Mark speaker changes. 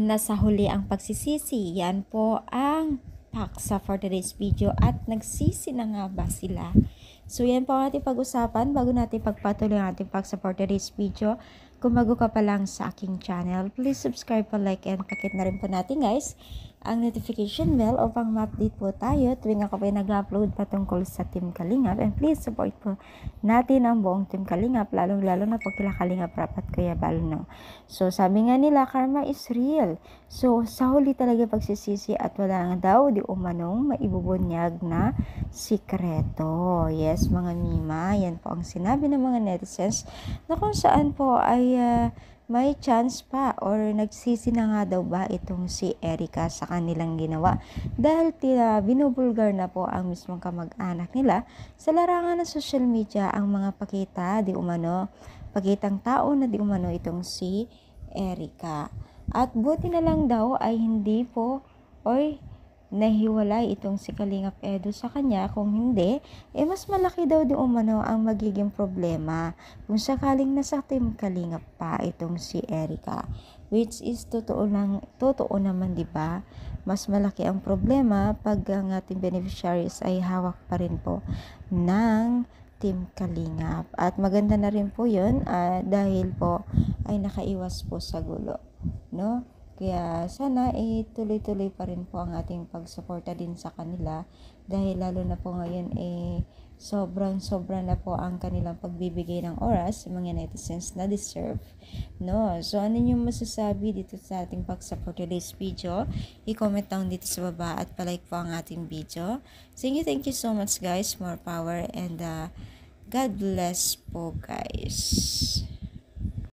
Speaker 1: nasa huli ang pagsisisi. Yan po ang paksa for today's video at nagsisi na nga ba sila? So yan po ang ating pag-usapan bago natin pagpatuloy ang ating paksa for today's video. Kung bago ka pa lang sa aking channel, please subscribe po, like, and pakit na rin po natin guys ang notification bell upang ma-update po tayo tuwing ako po ay nag-upload patungkol sa Team Kalingap. And please support po natin ang buong Team Kalingap, lalong-lalo na po kila Kalingap Rap at Kuya Balno. So sabi nga nila, karma is real. So sa huli talaga pagsisisi at wala nga daw di umanong maibubunyag na sikreto. Yes mga mima, yan po ang sinabi ng mga netizens na kung saan po ay may chance pa or nagsisi na nga daw ba itong si Erica sa kanilang ginawa dahil binubulgar na po ang mismong kamag-anak nila sa larangan ng social media ang mga pakitang tao na di umano itong si Erica. At buti na lang daw ay hindi po nahiwalay itong si Kalingap Edu sa kanya. Kung hindi, mas malaki daw di umano ang magiging problema kung sakaling nasa Team Kalingap pa itong si Erica. Which is totoo naman, di ba? Mas malaki ang problema pag ang ating beneficiaries ay hawak pa rin po ng Team Kalingap. At maganda na rin po yun dahil po ay nakaiwas po sa gulo, no? Kaya sana tuloy-tuloy pa rin po ang ating pagsuporta din sa kanila dahil lalo na po ngayon sobrang-sobra na po ang kanilang pagbibigay ng oras sa mga netizens na deserve, no? So ano yung masasabi dito sa ating pag-support today's video? I-comment down dito sa baba at palike po ang ating video. Thank you so much guys, more power, and God bless po guys.